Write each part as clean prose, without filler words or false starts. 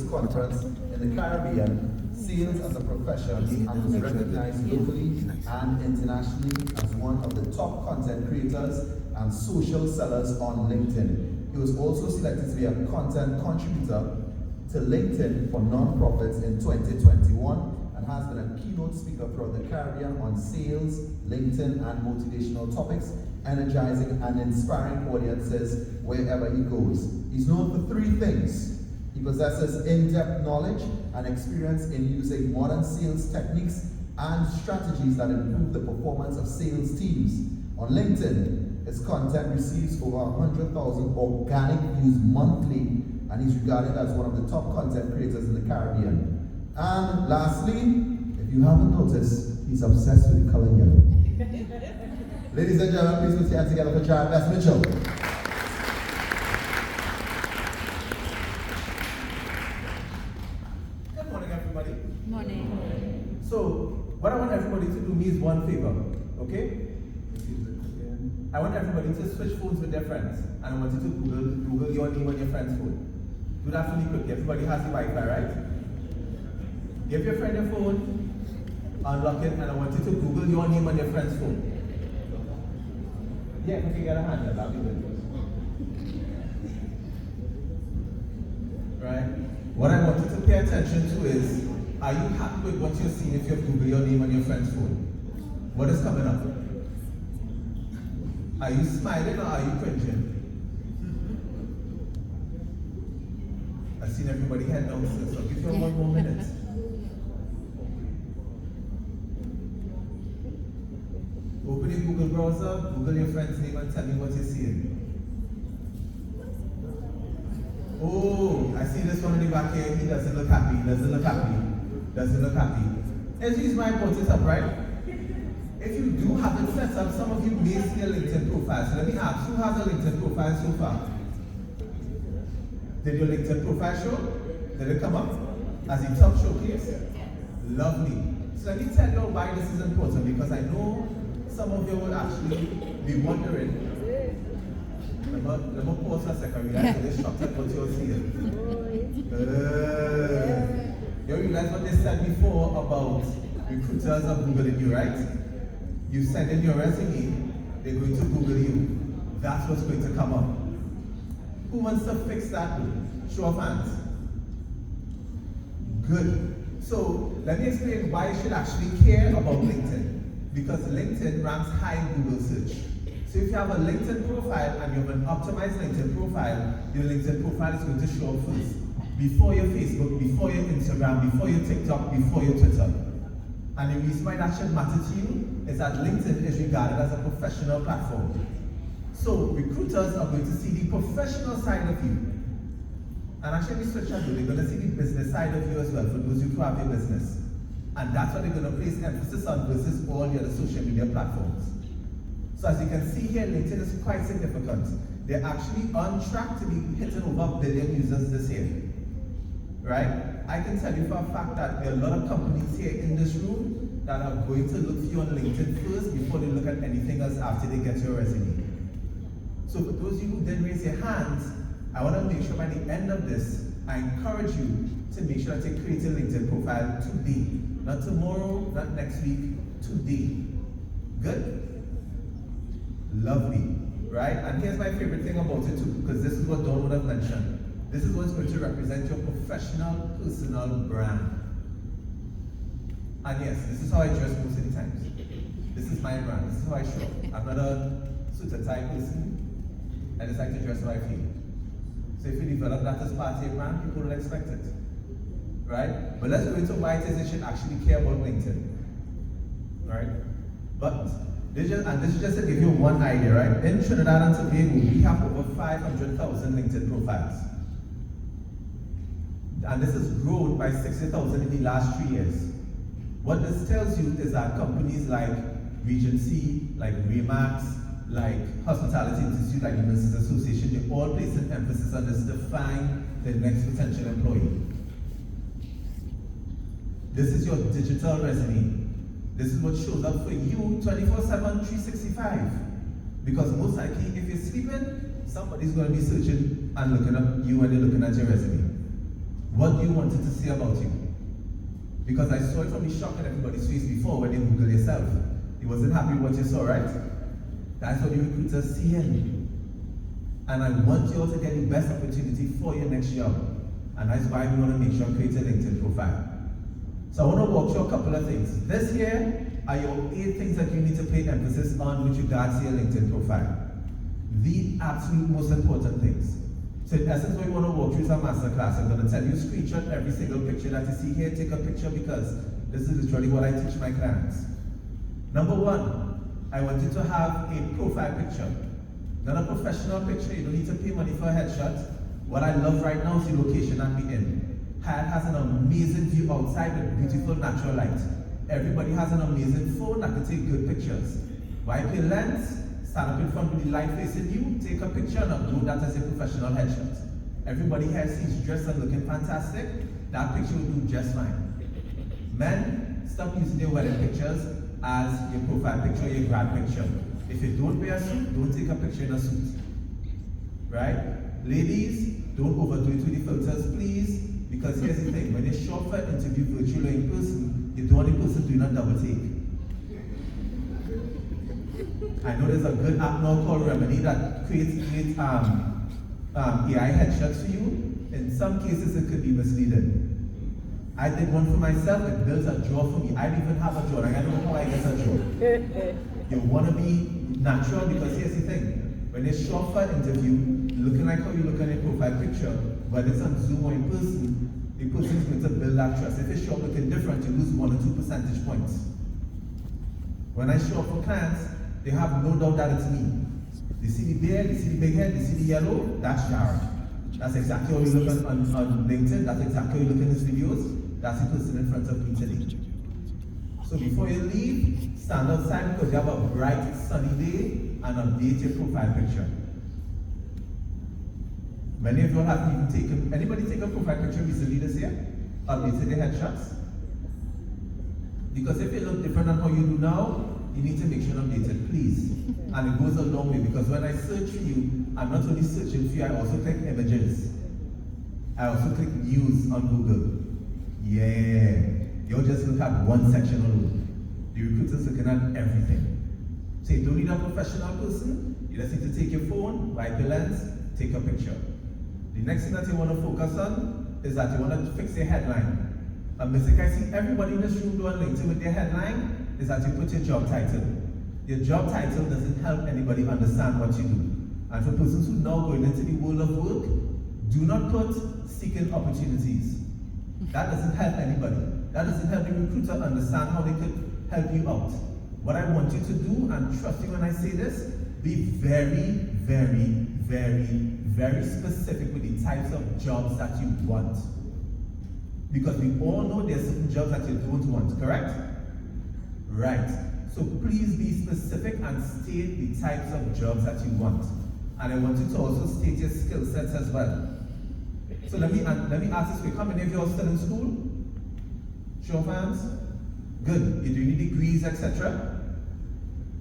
largest conference in the Caribbean, sales as a profession, and was recognized locally and internationally as one of the top content creators and social sellers on LinkedIn. He was also selected to be a content contributor to LinkedIn for nonprofits in 2021 and has been a keynote speaker throughout the Caribbean on sales, LinkedIn, and motivational topics, energizing and inspiring audiences wherever he goes. He's known for three things. He possesses in-depth knowledge and experience in using modern sales techniques and strategies that improve the performance of sales teams. On LinkedIn, his content receives over 100,000 organic views monthly, and he's regarded as one of the top content creators in the Caribbean. And lastly, if you haven't noticed, he's obsessed with the color yellow. Ladies and gentlemen, please put your hands together for Jarvis Mitchell. Good morning, everybody. Morning. So, what I want everybody to do me is one favor, okay? I want everybody to switch phones with their friends, and I want you to Google your name on your friend's phone. Do that for me quickly. Everybody has the Wi-Fi, right? Give your friend your phone, unlock it, and I want you to Google your name on your friend's phone. Yeah, if you can get a hand, that'll be good. Right? What I want you to pay attention to is, are you happy with what you're seeing if you Google your name on your friend's phone? What is coming up? Are you smiling or are you cringing? I've seen everybody head down, so give you one more minute. Open your Google browser, Google your friend's name and tell me what you're seeing. Oh, I see this one in the back here. He doesn't look happy, doesn't look happy, doesn't look happy. It's the reason why I brought it up, right? If you do have it set up, some of you may see a LinkedIn profile. So let me ask, who has a LinkedIn profile so far? Did your LinkedIn profile show? Did it come up as a top showcase? Lovely. So let me tell you why this is important, because I know some of you will actually be wondering. Let me pause for a second. You guys are just shocked at what you're seeing. You realize what they said before about recruiters are Googling you, right? You send in your resume, they're going to Google you. That's what's going to come up. Who wants to fix that? Show of hands. Good. So let me explain why you should actually care about LinkedIn. Because LinkedIn ranks high in Google search. So if you have a LinkedIn profile and you have an optimized LinkedIn profile, your LinkedIn profile is going to show up first. Before your Facebook, before your Instagram, before your TikTok, before your Twitter. And the reason why that should matter to you is that LinkedIn is regarded as a professional platform. So recruiters are going to see the professional side of you. And actually, switch and do, they're going to see the business side of you as well, for those who have your business. And that's what they're going to place emphasis on versus all the other social media platforms. So as you can see here, LinkedIn is quite significant. They're actually on track to be hitting over 1 billion users this year. Right? I can tell you for a fact that there are a lot of companies here in this room that are going to look for you on LinkedIn first before they look at anything else after they get your resume. So for those of you who didn't raise your hands, I want to make sure by the end of this, I encourage you to make sure that you create a LinkedIn profile today. Not tomorrow, not next week, today. Good? Lovely. Right? And here's my favorite thing about it too, because this is what Dawn would have mentioned. This is what's going to represent your professional, personal brand. And yes, this is how I dress most of the times. This is my brand. This is how I show up. I'm not a suit and tie person. I just like to dress how I feel. So if you develop that as part of your brand, people will expect it. Right? But let's go into why it is you should actually care about LinkedIn. Right? But this is just to give you one idea, right? In Trinidad and Tobago, we have over 500,000 LinkedIn profiles. And this has grown by 60,000 in the last 3 years. What this tells you is that companies like Regency, like Remax, like Hospitality Institute, like the Nurses Association, they all place an emphasis on this to find the next potential employee. This is your digital resume. This is what shows up for you 24/7, 365. Because most likely, if you're sleeping, somebody's going to be searching and looking up you when they're looking at your resume. What do you want it to say about you? Because I saw it from the shock on everybody's face before when you Google yourself. You wasn't happy with what you saw, right? That's what the recruiters see in you. And I want you all to get the best opportunity for your next job. And that's why we want to make sure create a LinkedIn profile. So I want to walk through a couple of things. This here are your 8 things that you need to pay emphasis on with regards to your LinkedIn profile. The absolute most important things. So in essence, what we want to walk through is a masterclass. I'm going to tell you, screenshot every single picture that you see here. Take a picture because this is literally what I teach my clients. Number 1, I want you to have a profile picture. Not a professional picture. You don't need to pay money for a headshot. What I love right now is the location that we're in. Hyatt has an amazing view outside with beautiful natural light. Everybody has an amazing phone that can take good pictures. Wipe your lens, stand up in front with the light facing you, take a picture and upload that as a professional headshot. Everybody here sees dressed and looking fantastic. That picture will do just fine. Men, stop using your wedding pictures as your profile picture or your grad picture. If you don't wear a suit, don't take a picture in a suit. Right? Ladies, don't overdo it with the filters, please. Because here's the thing, when you show up for an interview virtually or in person, you don't want the person doing a double take. I know there's a good app now called Remedy that creates AI headshots for you. In some cases, it could be misleading. I did one for myself, it builds a jaw for me. I don't even have a jaw, like I don't know how I get a jaw. You want to be natural because here's the thing, when you show up for an interview, looking like how you look on your profile picture, whether it's on Zoom or in person, the person is going to build that trust. If you show up looking different, you lose 1 or 2 percentage points. When I show up for clients, they have no doubt that it's me. They see the beard, they see the big head, they see the yellow, that's Jared. That's exactly how you look on LinkedIn, that's exactly how you look in his videos, that's the person in front of me today. So before you leave, stand outside because you have a bright, sunny day and update your profile picture. Many of you have even taken, anybody take a profile picture recently this year? Updated their headshots? Because if you look different than how you do now, you need to make sure updated, please. And it goes a long way because when I search for you, I'm not only searching for you, I also click images. I also click news on Google. Yeah, you'll just look at one section alone. The recruiter's looking at everything. So you don't need a professional person, you just need to take your phone, wipe your lens, take a picture. The next thing that you want to focus on is that you want to fix your headline. A mistake I see everybody in this room do on LinkedIn with their headline is that you put your job title. Your job title doesn't help anybody understand what you do. And for persons who are now going into the world of work, do not put seeking opportunities. That doesn't help anybody. That doesn't help the recruiter understand how they could help you out. What I want you to do, and trust me when I say this, be very, very, very, very specific with the types of jobs that you want. Because we all know there's certain jobs that you don't want, correct? Right. So please be specific and state the types of jobs that you want. And I want you to also state your skill sets as well. So let me ask this way, how many of you are still in school? Show of hands? Good. You're doing your degrees, etc.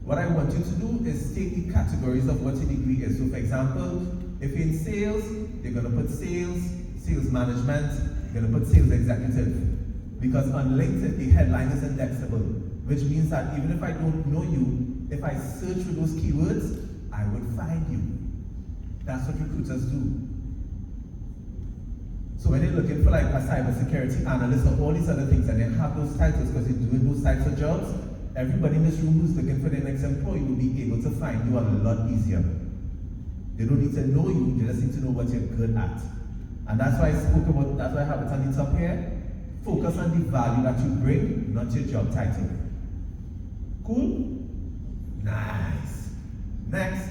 What I want you to do is state the categories of what your degree is. So for example, if you're in sales, you're going to put sales, sales management, you're going to put sales executive. Because on LinkedIn, the headline is indexable, which means that even if I don't know you, if I search for those keywords, I would find you. That's what recruiters do. So when you're looking for like a cybersecurity analyst or all these other things and they have those titles because you're doing those types of jobs, everybody in this room who's looking for their next employee will be able to find you a lot easier. They don't need to know you, they just need to know what you're good at. And that's why I spoke about, that's why I have it on the top here. Focus on the value that you bring, not your job title. Cool? Nice. Next.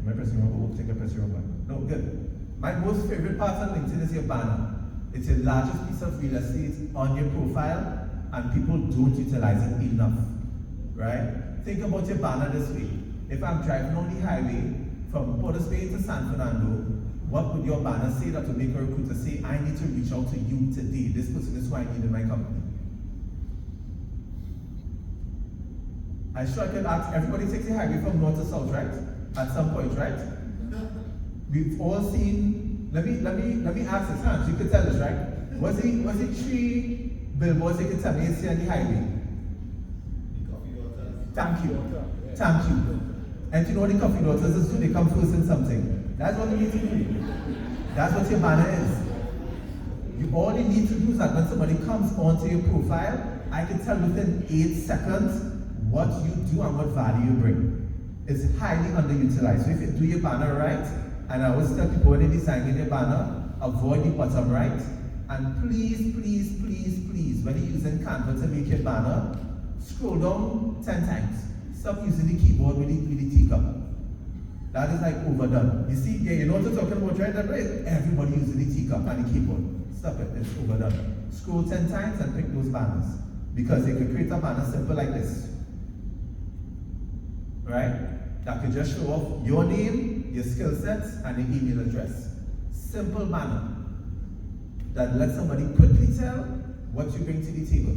Am I pressing wrong? Take a pressing wrong button. No, good. My most favorite part on LinkedIn is your banner. It's your largest piece of real estate on your profile, and people don't utilize it enough. Right? Think about your banner this way. If I'm driving on the highway from Port of Spain to San Fernando, what would your banner say that would make a recruiter say, I need to reach out to you today. This person is who I need in my company. I'm sure I can ask, everybody takes the highway from north to south, right? At some point, right? We've all seen, let me ask this, Hans, you could tell us, right? Was it 3 billboards you can tell me you see on the highway? Thank you. Thank you. And you know what the coffee daughters is do? They come first in something. That's what you need to do. That's what your banner is. All you need to do is that when somebody comes onto your profile, I can tell within 8 seconds what you do and what value you bring. It's highly underutilized. So if you do your banner right, and I always tell people when they're designing your banner, avoid the bottom right. And please, please, please, please, when you're using Canva to make your banner, scroll down 10 times. Stop using the keyboard with the teacup. That is like overdone. You see, yeah, you know what I'm talking about, right? Everybody using the teacup and the keyboard. Stop it, it's overdone. Scroll 10 times and pick those banners. Because you can create a banner simple like this. Right? That could just show off your name, your skill sets, and your email address. Simple banner that lets somebody quickly tell what you bring to the table.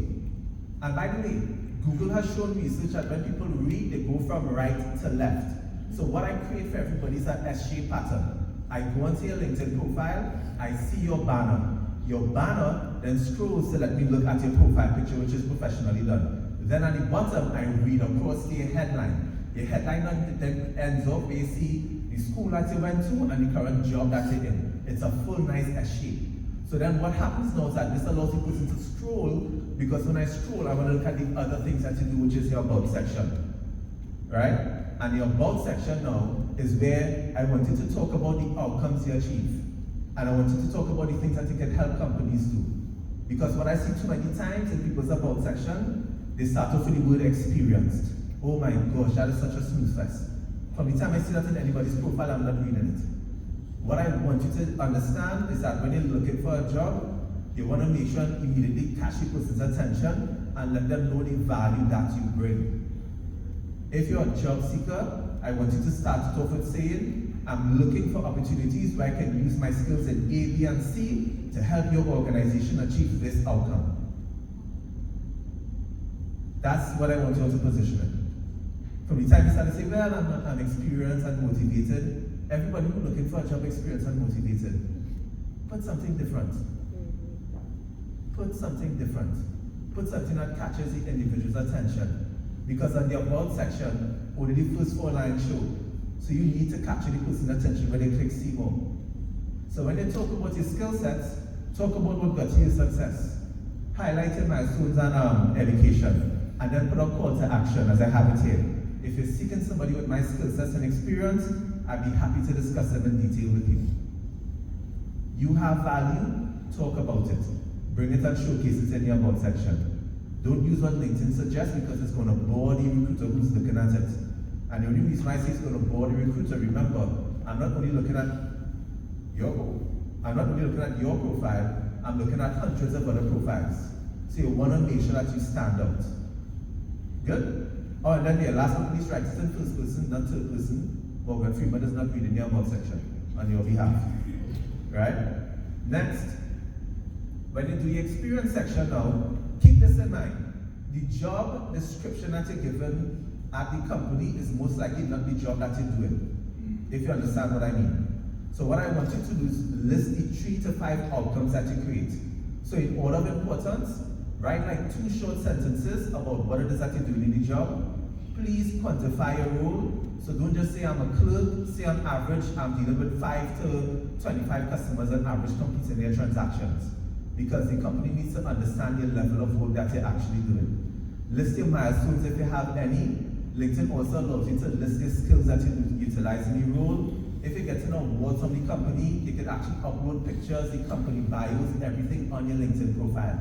And by the way, Google has shown research that when people read, they go from right to left. So what I create for everybody is an S-shaped pattern. I go onto your LinkedIn profile, I see your banner. Your banner then scrolls to let me look at your profile picture, which is professionally done. Then at the bottom, I read across to your headline. Your headline then ends up where you see the school that you went to and the current job that you're in. It's a full, nice S-shape. So then what happens now is that this allows the person to scroll, because when I scroll, I want to look at the other things that you do, which is your about section. Right? And your about section now is where I want you to talk about the outcomes you achieve. And I want you to talk about the things that you can help companies do. Because what I see too many times in people's about section, they start off with the word experienced. Oh my gosh, that is such a snooze fest. From the time I see that in anybody's profile, I'm not reading it. What I want you to understand is that when you're looking for a job, you want to make sure immediately catch the person's attention and let them know the value that you bring. If you're a job seeker, I want you to start it off with saying, I'm looking for opportunities where I can use my skills in A, B, and C to help your organization achieve this outcome. That's what I want you to position it. From the time you start to say, well, I'm experienced and motivated, everybody who's looking for a job experienced and motivated, put something different. Put something different. Put something that catches the individual's attention. Because on the about section, only the first 4 lines show. So you need to capture the person's attention when they click see more. So when they talk about your skill sets, talk about what got you your success. Highlight your milestones and education. And then put a call to action as I have it here. If you're seeking somebody with my skill sets and experience, I'd be happy to discuss them in detail with you. You have value, talk about it. Bring it and showcase it in your about section. Don't use what LinkedIn suggests because it's going to bore the recruiter who's looking at it. And the only reason why I say it's going to bore the recruiter, remember, I'm not only looking at your profile, I'm looking at hundreds of other profiles. So you want to make sure that you stand out. Good? Oh, and then the last but not least, write it in first person, not third person. Morgan Freeman is not reading your about section on your behalf. Right? Next, when you do your experience section now, keep this in mind. The job description that you're given at the company is most likely not the job that you're doing, if you understand what I mean. So what I want you to do is list the 3 to 5 outcomes that you create. So in order of importance, write like 2 short sentences about what it is that you're doing in the job. Please quantify your role. So don't just say I'm a clerk, say on average I'm dealing with 5 to 25 customers on average completing their transactions. Because the company needs to understand your level of work that you're actually doing. List your milestones if you have any. LinkedIn also allows you to list your skills that you utilize in your role. If you get an award from the company, you can actually upload pictures, the company bios, everything on your LinkedIn profile.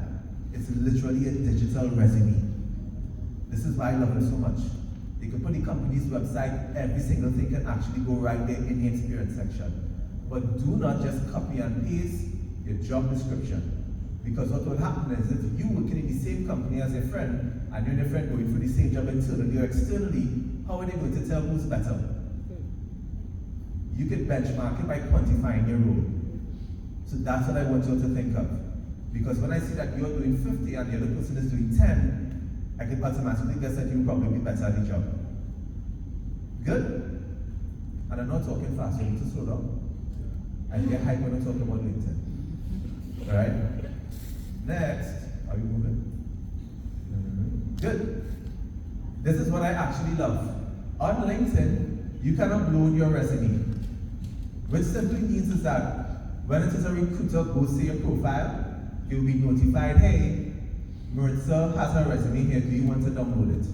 It's literally a digital resume. This is why I love it so much. You can put the company's website, every single thing can actually go right there in the experience section. But do not just copy and paste your job description. Because what will happen is if you working in the same company as your friend, and you and your friend going for the same job internally or externally, how are they going to tell who's better? You can benchmark it by quantifying your role. So that's what I want you to think of. Because when I see that you're doing 50 and the other person is doing 10, I can automatically guess that you'll probably be better at the job. Good? And I'm not talking fast, you need to slow down. I get hype when I talk about LinkedIn. Alright? Next, are we moving? Good. This is what I actually love. On LinkedIn, you can upload your resume, which simply means is that when it is a recruiter goes to your profile, you'll be notified, hey, Maritza has her resume here, do you want to download it?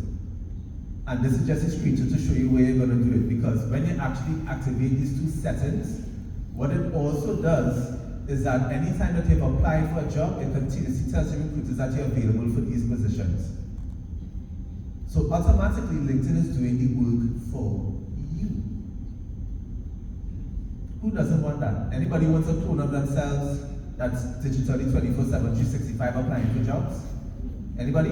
And this is just a screenshot to show you where you're going to do it, because when you actually activate these two settings, what it also does is that anytime that you've applied for a job, it continuously tells your recruiters that you're available for these positions. So automatically, LinkedIn is doing the work for you. Who doesn't want that? Anybody wants to clone of themselves that's digitally 24/7, 365 applying for jobs? Anybody?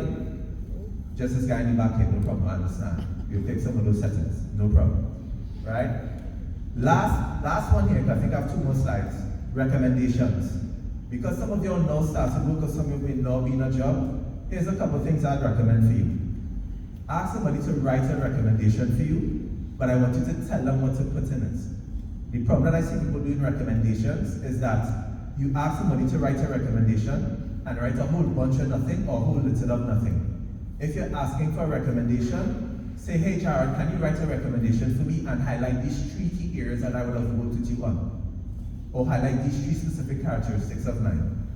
Just this guy in the back here, no problem, I understand. We'll take some of those settings, no problem. Right? Last one here, because I think I have 2 more slides. Recommendations. Because some of you are now starting work, or some of you may now be in a job, here's a couple of things I'd recommend for you. Ask somebody to write a recommendation for you, but I want you to tell them what to put in it. The problem that I see people doing recommendations is that you ask somebody to write a recommendation and write a whole bunch of nothing or a whole little of nothing. If you're asking for a recommendation, say, hey Jared, can you write a recommendation for me and highlight these 3 key areas that I would have worked with you on? Or highlight these 3 specific characteristics of mine.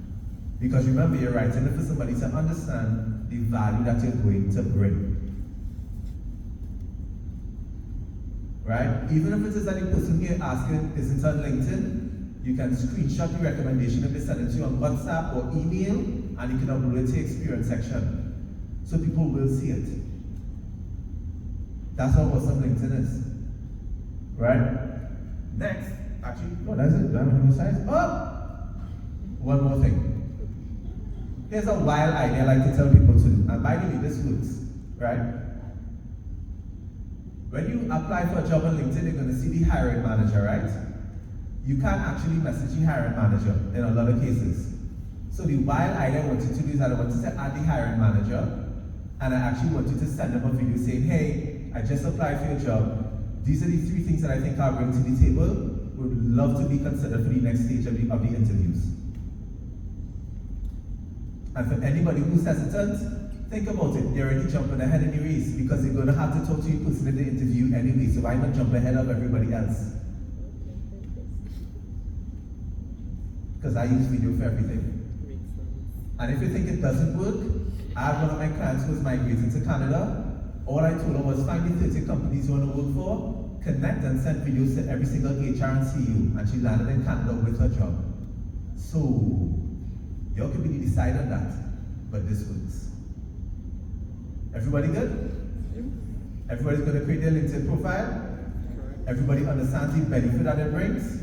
Because remember, you're writing it for somebody to understand the value that you're going to bring. Right? Even if it is that the person here asking isn't on LinkedIn, you can screenshot the recommendation and send it to you on WhatsApp or email, and you can upload it to the experience section. So people will see it. That's how awesome LinkedIn is. Right? Next. Actually, oh, that's it. Do I have any more slides? Oh! One more thing. Here's a wild idea I like to tell people to do. And by the way, this works. Right? When you apply for a job on LinkedIn, you're going to see the hiring manager, right? You can't actually message the hiring manager in a lot of cases. So the wild idea I want you to do is that I want you to add the hiring manager, and I actually want you to send them a video saying, hey, I just applied for your job. These are the 3 things that I think I'll bring to the table. Would love to be considered for the next stage of the interviews. And for anybody who's hesitant, think about it. They're already jumping ahead in the race because they're going to have to talk to you personally in the interview anyway, so why not jump ahead of everybody else? Because I use video for everything. And if you think it doesn't work, I have one of my clients who is migrating to Canada. All I told her was find the 30 companies you want to work for, connect and send videos to every single HR and CEO, and she landed in Canada with her job. So, y'all can really decide on that, but this works. Everybody good? Everybody's going to create their LinkedIn profile? Everybody understands the benefit that it brings?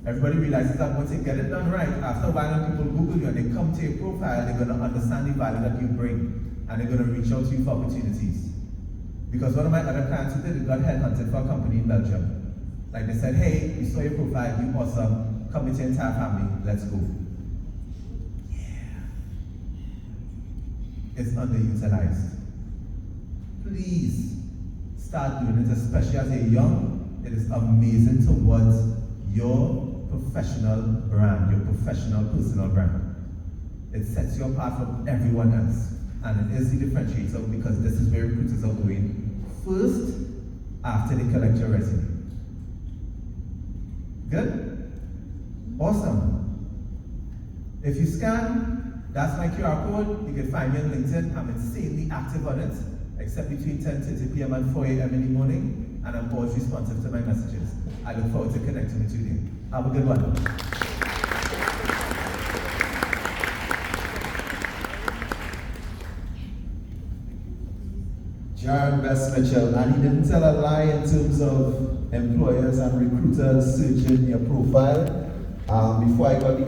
Everybody realizes that once they get it done right, after a while when people Google you and they come to your profile, they're going to understand the value that you bring, and they're going to reach out to you for opportunities. Because one of my other clients who did it got headhunted for a company in Belgium. Like they said, hey, we saw your profile, you awesome, come with your entire family, let's go. Yeah. It's underutilized. Please start doing it, especially as a young. It is amazing towards your professional brand, your professional personal brand. It sets you apart from everyone else. And it is the differentiator because this is where recruiters are going first after they collect your resume. Good? Awesome. If you scan, that's my QR code. You can find me on LinkedIn. I'm insanely active on it, except between 10:30 p.m. and 4 a.m. in the morning, and I'm always responsive to my messages. I look forward to connecting with you there. Have a good one. Jared Best Mitchell, and he didn't tell a lie in terms of employers and recruiters searching your profile. Before I got the